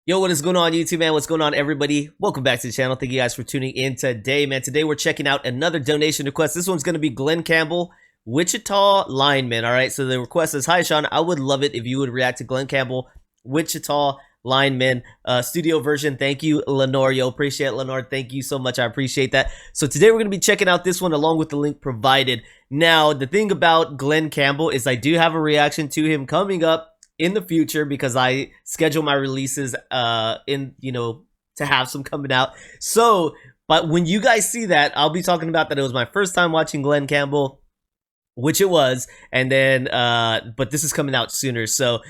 Yo, what is going on YouTube, man? What's going on, everybody? Welcome back to the channel. Thank you guys for tuning in today, man. Today we're checking out another donation request. This one's going to be Glenn Campbell, Wichita Lineman. All right, so the request is, hi Sean, I would love it if you would react to Glenn Campbell, Wichita Lineman studio version. Thank you, Lenore. Yo, appreciate it, Lenore. Thank you so much. I appreciate that. So today we're going to be checking out this one along with the link provided. Now, the thing about Glenn Campbell is I do have a reaction to him coming up in the future because I schedule my releases to have some coming out. So, but when you guys see that, I'll be talking about that it was my first time watching Glenn Campbell, which it was, and then but this is coming out sooner. So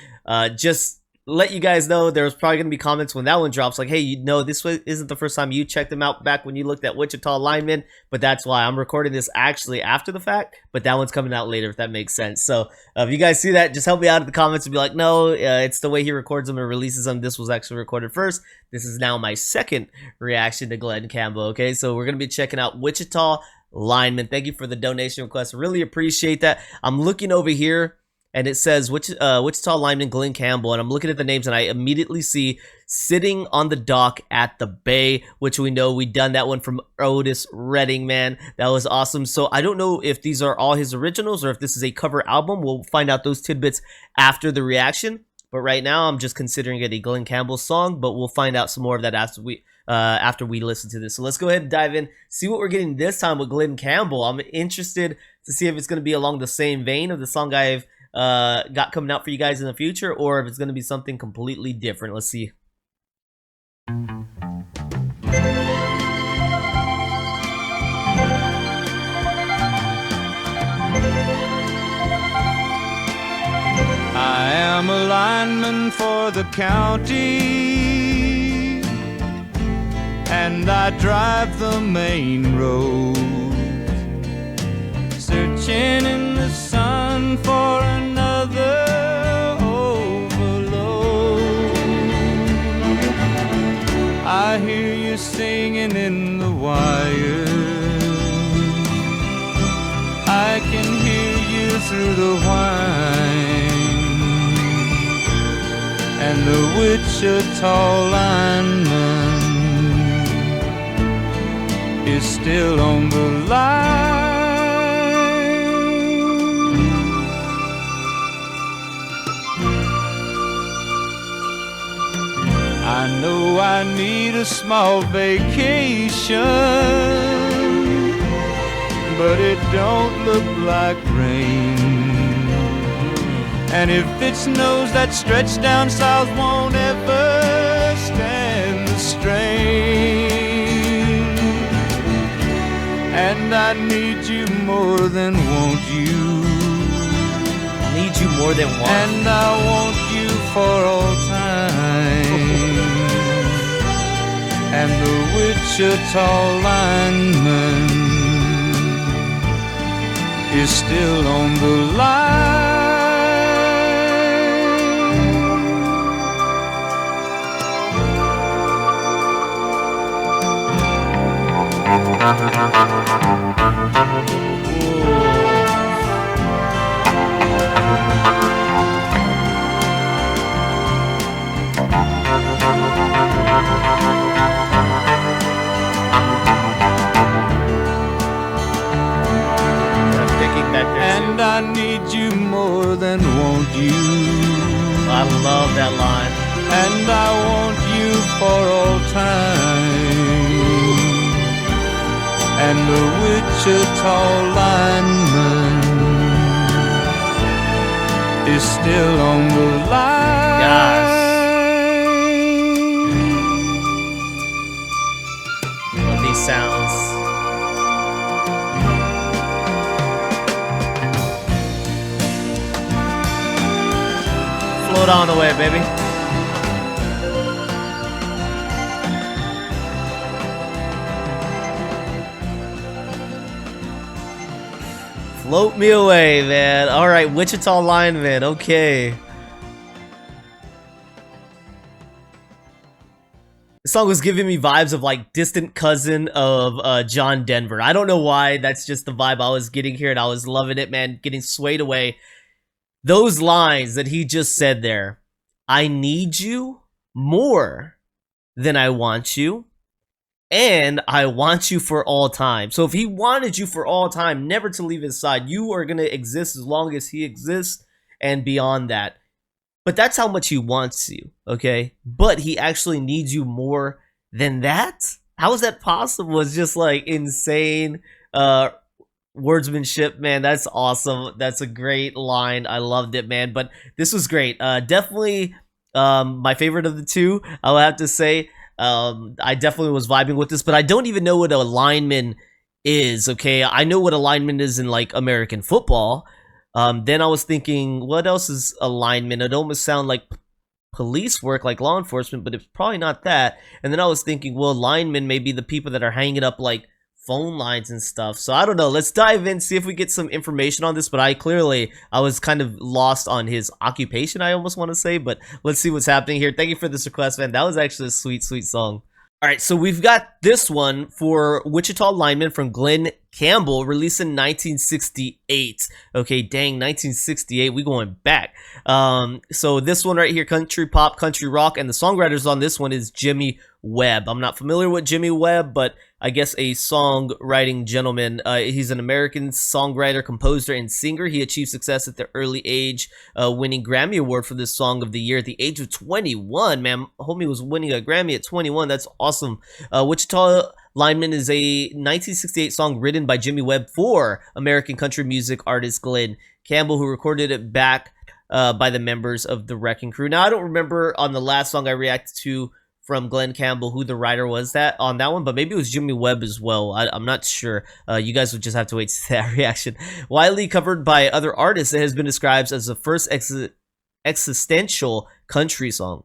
just let you guys know there's probably gonna be comments when that one drops like, hey, you know, this isn't the first time you checked them out back when you looked at Wichita Lineman, but that's why I'm recording this actually after the fact, but that one's coming out later, if that makes sense. So if you guys see that, just help me out in the comments and be like, no, it's the way he records them and releases them. This was actually recorded first. This is now my second reaction to Glenn Campbell. Okay, so we're gonna be checking out Wichita Lineman. Thank you for the donation request, really appreciate that. I'm looking over here and it says Wichita Lineman Glenn Campbell, and I'm looking at the names and I immediately see sitting on the dock at the bay, which we know we done that one from Otis Redding, man. That was awesome. So I don't know if these are all his originals or if this is a cover album. We'll find out those tidbits after the reaction, but right now I'm just considering it a Glenn Campbell song, but we'll find out some more of that after we listen to this. So let's go ahead and dive in, see what we're getting this time with Glenn Campbell. I'm interested to see if it's going to be along the same vein of the song I've got coming out for you guys in the future, or if it's going to be something completely different. Let's see. I am a lineman for the county, and I drive the main road, searching in the sun for another overload. I hear you singing in the wire, I can hear you through the whine, and the Wichita lineman is still on the line. I know I need a small vacation, but it don't look like rain. And if it snows, that stretch down south won't ever stand the strain. And I need you more than want you. Need you more than want. And I want you for all time. And the Wichita lineman is still on the line. And I need you more than want you. I love that line. And I want you for all time. And the Wichita lineman is still on the line. Gosh. Love these sounds. Float on away, baby. Float me away, man. All right, Wichita Lineman. Okay. This song was giving me vibes of like distant cousin of John Denver. I don't know why. That's just the vibe I was getting here, and I was loving it, man. Getting swayed away. Those lines that he just said there. I need you more than I want you, and I want you for all time. So if he wanted you for all time, never to leave his side, you are going to exist as long as he exists and beyond that. But that's how much he wants you, okay? But he actually needs you more than that? How is that possible? It's just like insane wordsmanship, man. That's awesome. That's a great line. I loved it, man. But this was great. Definitely my favorite of the two, I'll have to say. I definitely was vibing with this, but I don't even know what a lineman is, okay? I know what a lineman is in, like, American football. Then I was thinking, what else is a lineman? It almost sounds like police work, like law enforcement, but it's probably not that. And then I was thinking, well, linemen may be the people that are hanging up, like, phone lines and stuff. So I don't know. Let's dive in, see if we get some information on this. But I was kind of lost on his occupation, I almost want to say. But let's see what's happening here. Thank you for this request, man. That was actually a sweet, sweet song. All right, so we've got this one for Wichita Lineman from Glen Campbell, released in 1968. Okay, dang, 1968, we going back. So this one right here, country pop, country rock, and the songwriters on this one is Jimmy Webb. I'm not familiar with Jimmy Webb, but I guess a songwriting gentleman. He's an American songwriter, composer, and singer. He achieved success at the early age, winning Grammy Award for this Song of the Year at the age of 21. Man, homie was winning a Grammy at 21. That's awesome. Wichita Lineman is a 1968 song written by Jimmy Webb for American country music artist Glen Campbell, who recorded it back by the members of the Wrecking Crew. Now, I don't remember on the last song I reacted to from Glen Campbell who the writer was on that one, but maybe it was Jimmy Webb as well. I'm not sure. You guys would just have to wait to see that reaction. Widely covered by other artists, it has been described as the first existential country song.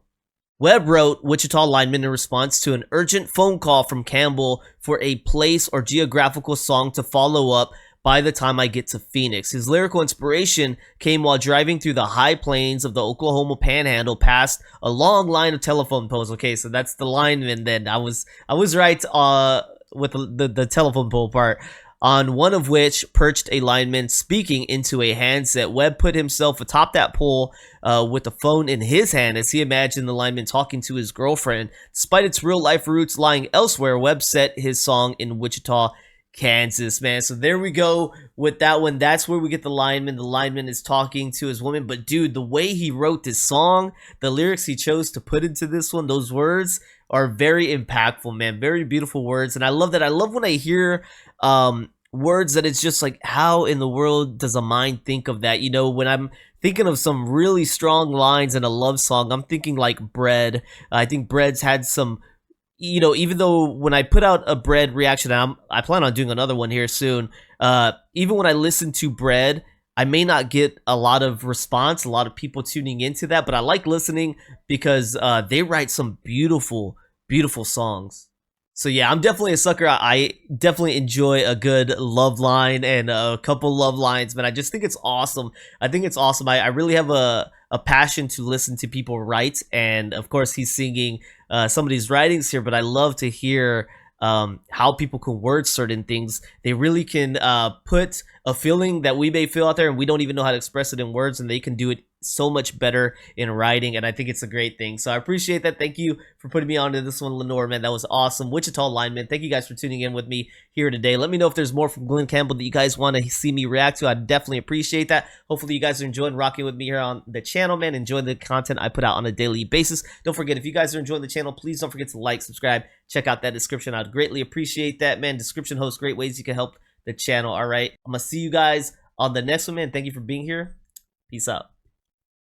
Webb wrote Wichita Lineman in response to an urgent phone call from Campbell for a place or geographical song to follow up by the time I get to Phoenix. His lyrical inspiration came while driving through the high plains of the Oklahoma Panhandle past a long line of telephone poles. Okay, so that's the lineman then. I was right with the telephone pole part. On one of which perched a lineman speaking into a handset. Webb put himself atop that pole with the phone in his hand as he imagined the lineman talking to his girlfriend. Despite its real-life roots lying elsewhere, Webb set his song in Wichita, Kansas, man. So there we go with that one. That's where we get the lineman. The lineman is talking to his woman. But dude, the way he wrote this song, the lyrics he chose to put into this one, those words are very impactful, man. Very beautiful words. And I love that. I love when I hear words that it's just like, how in the world does a mind think of that? You know, when I'm thinking of some really strong lines in a love song, I'm thinking like Bread. I think Bread's had some, you know, even though when I put out a Bread reaction, and I plan on doing another one here soon, even when I listen to Bread, I may not get a lot of response, a lot of people tuning into that, but I like listening because they write some beautiful, beautiful songs. So yeah, I'm definitely a sucker. I definitely enjoy a good love line and a couple love lines, but I just think it's awesome. I think it's awesome. I really have a passion to listen to people write, and of course he's singing some of these writings here, but I love to hear how people can word certain things. They really can put a feeling that we may feel out there and we don't even know how to express it in words, and they can do it so much better in writing, and I think it's a great thing. So I appreciate that. Thank you for putting me onto this one, Lenore, man. That was awesome. Wichita Lineman, thank you guys for tuning in with me here today. Let me know if there's more from Glen Campbell that you guys want to see me react to. I definitely appreciate that. Hopefully you guys are enjoying rocking with me here on the channel, man. Enjoying the content I put out on a daily basis. Don't forget, if you guys are enjoying the channel, please don't forget to like, subscribe, check out that description. I'd greatly appreciate that, man. Description hosts great ways you can help the channel. All right, I'm gonna see you guys on the next one, man. Thank you for being here. Peace out.